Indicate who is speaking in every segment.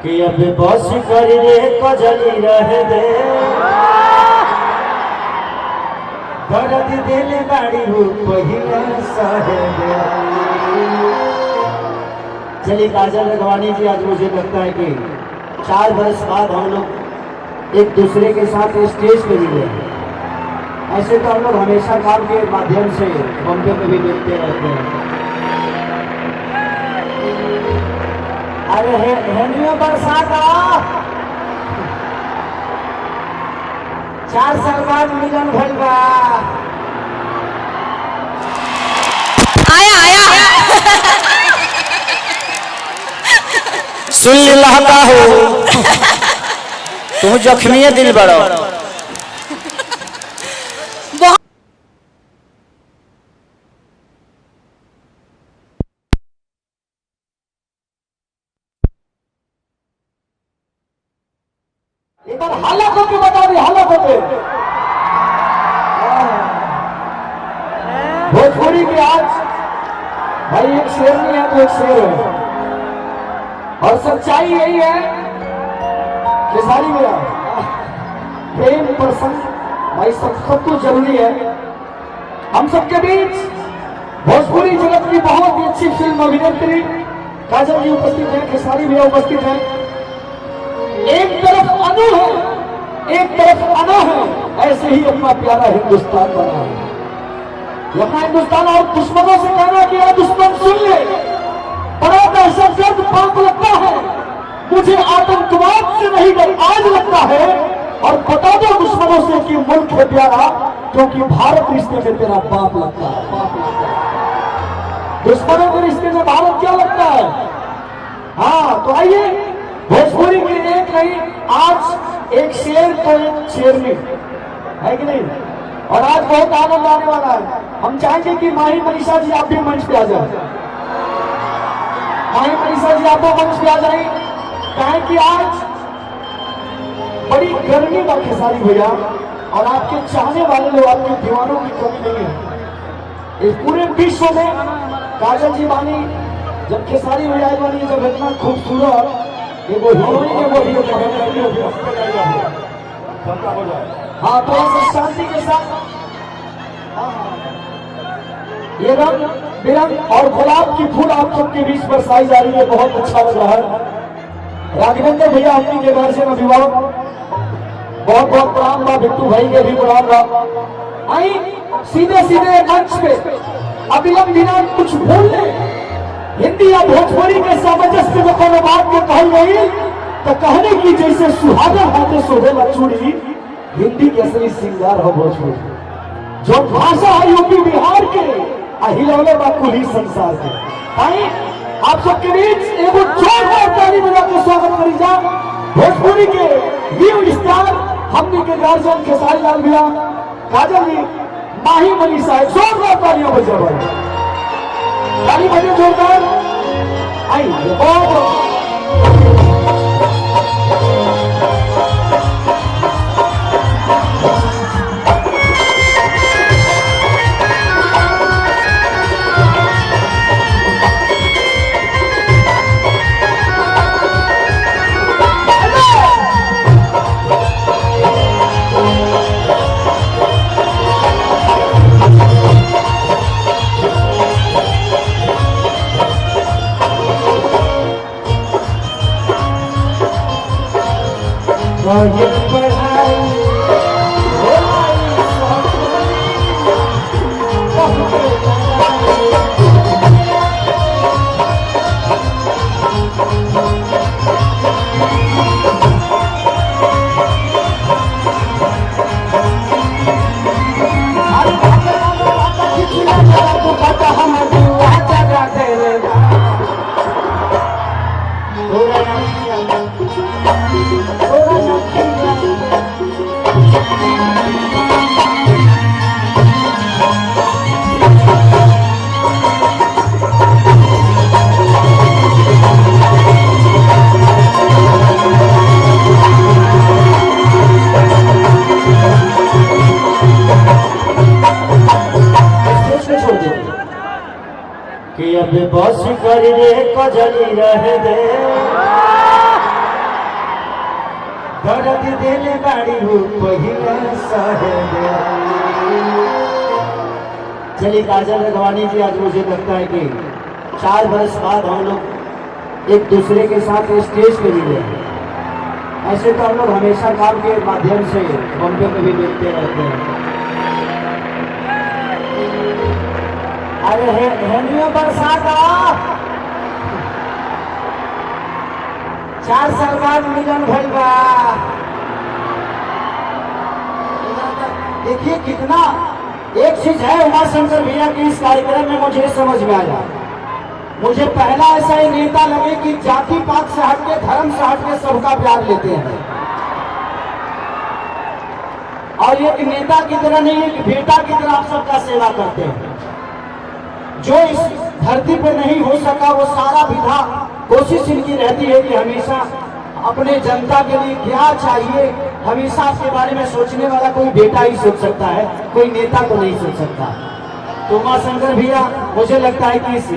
Speaker 1: कि अब बस कर रे कजली रह दे दर्द दिल बाड़ी हो पहिला सह दे। चलिए काजल रघवानी जी, आज मुझे लगता है कि 4 बरस बाद हम लोग एक दूसरे के साथ स्टेज पे मिले। ऐसे तो हम लोग हमेशा काम के माध्यम से बॉम्बे में भी मिलते रहते हैं। अरे हेनियो बरसात 4 साल बाद मिलन भइल बा।
Speaker 2: आया
Speaker 1: सुन लहका हो तुम जख्मी दिल बड़ो। एक बार हालत होके बता दी, हालत होके भोजपुरी की आज भाई एक शेर नहीं है तो एक शेर है, और सच्चाई यही है कि सारी मेरा प्रेम प्रसंग भाई सब कुछ जरूरी है। हम सबके बीच भोजपुरी जगत की बहुत ही अच्छी फिल्म अभिनेत्री काजल जी उपस्थित है, खेसारी भैया उपस्थित है। एक तरफ अनु है, एक तरफ अना है, ऐसे ही अपना प्यारा हिंदुस्तान बना है। ये अपना हिंदुस्तान और दुश्मनों से कहना कि यार दुश्मन सुन ले, बड़ा दहशतगर्द पाप लगता है, मुझे आतंकवाद से नहीं डर आज लगता है। और बता दो दुश्मनों से कि मुल्क है प्यारा, क्योंकि भारत रिश्ते में तेरा बाप लगता है, बाप लगता है। दुश्मनों के रिश्ते में भारत क्या लगता है? हाँ, तो आइए भोजपुरी की एक नहीं, आज एक शेर तो एक शेरनी है कि नहीं, और आज बहुत आनंद आने वाला है। हम चाहेंगे कि माही मनीषा जी आप भी मंच पे आ जाए। माही मनीषा जी आप मंच पे आ जाए, कहें कि आज बड़ी गर्मी का खेसारी भैया, और आपके चाहने वाले लोग, आपके दीवानों की कमी नहीं है। इस पूरे विश्व में काजल जी बानी, जब खेसारी भैया बानी, जब इतना खूबसूरत हाँ, तो ऐसे शांति के साथ ये रंग बिरंग और गुलाब की फूल आप सबके बीच बरसाई जा रही है, बहुत अच्छा लग रहा है। राघवेंद्र भैया हमनी के घर से अभिभावक बहुत बहुत प्रणाम बा, बिट्टू भाई के भी प्रणाम बा। आई सीधे सीधे मंच पे अविलंब बिना कुछ बोलने हिंदी या भोजपुरी के सामंजस्य में कोनो बात के कहल गई तो कहने की जैसे सुहागन हाथे सोहेला चूड़ी, हिंदी के असली सिंगार हो भोजपुरी। जो भाषा है यूपी बिहार के हिलौले बाकुली संसार के। आई आप सबके बीच एगो जोरदार ताली बजा के स्वागत करी जा भोजपुरी के न्यू स्टार, हमने के गार्जियन खेसारी लाल भैया, काजल जी, माही मनीषा। जोरदार तालियां बजा भाई, ताली बजे जोरदार। आई बहुत ये पढ़ाई कि अब बस कर रे कजली रह दे याद देले बाड़ी हो पहिला साहेब। चलिए काजल रघवानी जी, आज मुझे लगता है कि 4 बरस बाद हम लोग एक दूसरे के साथ स्टेज पे मिले हैं। ऐसे तो हम लोग हमेशा काम के माध्यम से बॉम्बे में भी मिलते रहते हैं। अरे हेनियो बरसात 4 साल बाद मिलन भइल बा। देखिए कितना एक चीज है उमा शंकर भैया की इस कार्यक्रम में मुझे समझ में आया। मुझे पहला ऐसा ही नेता लगे कि जाति पात से हटके, धर्म से हटके सबका प्यार लेते हैं, और एक नेता की तरह नहीं, एक बेटा की तरह आप सबका सेवा करते हैं। जो इस धरती पर नहीं हो सका वो सारा विधा कोशिश इनकी रहती है कि हमेशा अपने जनता के लिए क्या चाहिए, हमेशा आपके बारे में सोचने वाला कोई बेटा ही सोच सकता है, कोई नेता तो नहीं सोच सकता। तो उमा शंकर भैया मुझे लगता है कि इस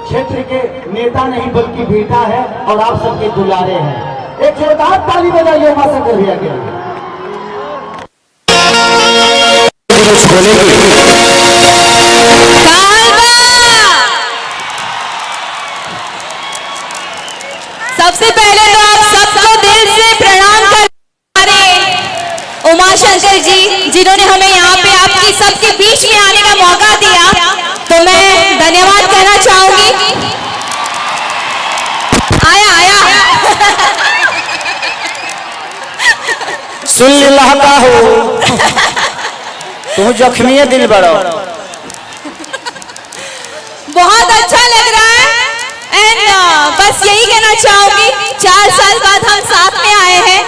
Speaker 1: क्षेत्र के नेता नहीं बल्कि बेटा है और आप सबके दुलारे हैं। एक जोरदार ताली बजाइए उमा शंकर भैया के लिए।
Speaker 2: सबसे पहले तो आप सबको दिल से प्रणाम कर उमा शंकर जी, जिन्होंने हमें यहाँ पे आपकी सबके बीच में आने का मौका दिया, तो मैं धन्यवाद कहना चाहूंगी। आया
Speaker 1: सुन लहका हो तुम जख्मी दिल बड़ो।
Speaker 2: बहुत अच्छा लग रहा है एंड बस यही कहना चाहूंगी, 4 साल बाद हम साथ में आए हैं,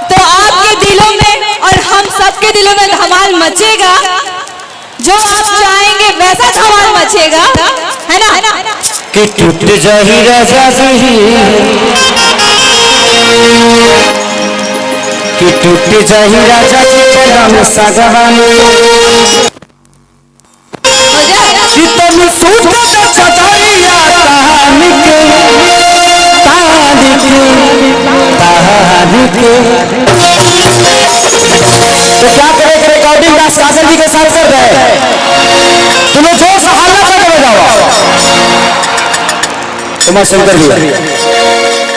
Speaker 2: तो आपके दिलों में और हम सबके दिलों में धमाल मचेगा। जो आप चाहेंगे वैसा धमाल मचेगा, है ना?
Speaker 1: कि टूट जाही राजा जी, कि टूट जाही राजा जी कलम सागवानी, कि तुम सूत्र छतरिया तानिक तो क्या करे रिकॉर्डिंग का काजल जी के साथ कर रहे तुम्हें जोर से हल्ला करके बजाओ। उमा शंकर भैया,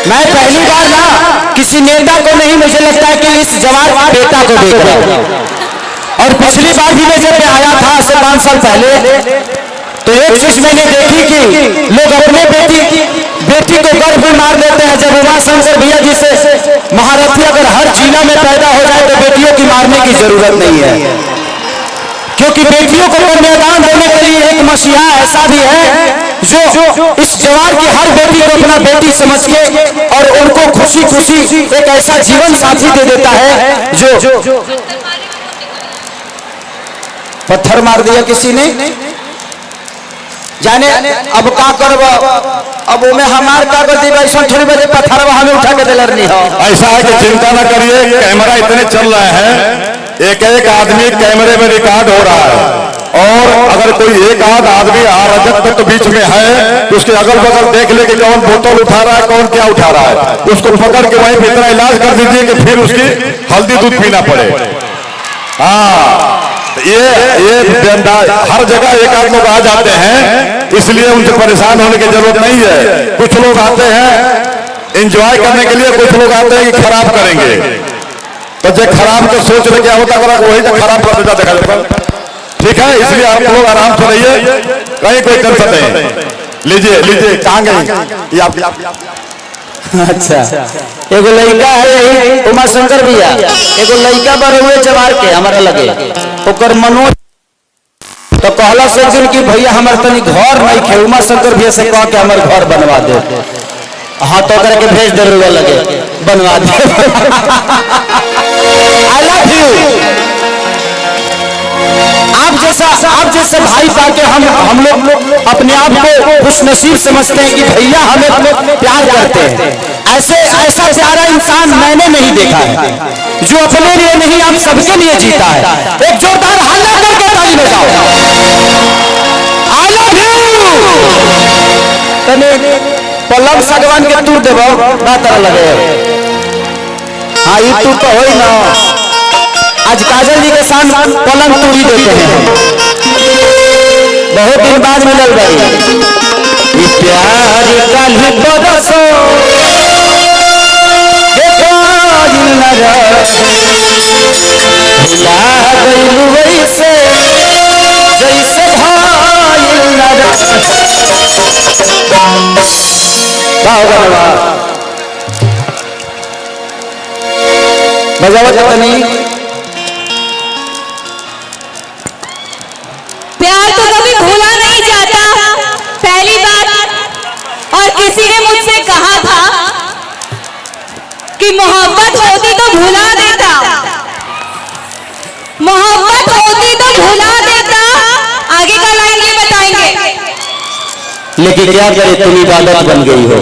Speaker 1: मैं पहली बार ना किसी नेता को नहीं, मुझे लगता है कि इस जवान बेटा को देख रहा हूं। और पिछली बार भी मैं जब आया था से 5 साल पहले, तो एक चीज मैंने देखी कि लोग अपने बेटी को गर्व में मार देते हैं। जब उमा शंकर भैया जी से महारथी अगर हर जिला में पैदा हो जाए तो बेटियों की मारने की जरूरत नहीं है, क्योंकि बेटियों को कन्यादान देने के लिए एक मसीहा ऐसा भी है जो इस जवान की हर बेटी को अपना बेटी समझ के और उनको खुशी खुशी एक ऐसा जीवन साथी दे देता है। जो पत्थर मार दिया किसी ने, जाने अब का करब, अब में हमार का गलती वैसा थोड़ी बजे पत्थर हमें उठा के दिलर नहीं हो।
Speaker 3: ऐसा है कि चिंता न करिए, कैमरा इतने चल रहे हैं, एक एक आदमी कैमरे में रिकॉर्ड हो रहा है, और अगर कोई एक आध आदमी अराजक तक बीच में है तो उसके अगल बगल देख ले कि कौन बोतल उठा रहा है, कौन क्या उठा रहा है, उसको पकड़ के वहीं पे इतना इलाज कर दीजिए कि फिर उसकी हल्दी दूध पीना पड़े। हाँ, ये हर जगह एक आध लोग आ जाते हैं, इसलिए उनसे परेशान होने की जरूरत नहीं है। कुछ लोग आते हैं एंजॉय करने के लिए, कुछ लोग आते हैं कि खराब करेंगे, तो जो खराब को सोच रहे क्या होता है वही तो खराब कर देता देखा जाता। ठीक है, इसलिए आप लोग आराम से रहिए, कहीं कोई कर सकते हैं। लीजिए कहाँ गए ये आप?
Speaker 1: अच्छा, एगो लड़का है उमा शंकर भैया, एगो लड़का पर हुए जवार के हमारा लगे ओकर मनोज, तो कहला से दिन कि भैया हमारे तनी घर नहीं खे, उमा शंकर भैया से कह के हमारे घर बनवा दे। हाँ तो करके भेज दे रुआ लगे बनवा दे। I love you. आप जैसे भाई पाके हम लोग अपने आप को खुशनसीब समझते हैं कि भैया हमें प्यार करते हैं। ऐसा प्यारा इंसान मैंने नहीं देखा है जो अपने लिए नहीं आप सबके लिए जीता है। एक जोरदार हल्ला करके ताली बजाओ। I love you. तने पलक सगवान के तू देबो ना तरह लगे।
Speaker 4: हाँ ये तू तो हो ही ना। आज काजल जी के साथ पलंग तोड़ी देते हैं, बहुत दिन बाद मिलल गई। प्यार काली बरसो वैसे जैसे
Speaker 2: प्यार तो कभी भूला नहीं जाता, पहली बात। और किसी ने मुझसे कहा था कि मोहब्बत होती तो भुला देता, मोहब्बत होती तो भुला देता। आगे का लाइन ये बताएंगे।
Speaker 4: लेकिन क्या करे तुम इबादत बन गई हो।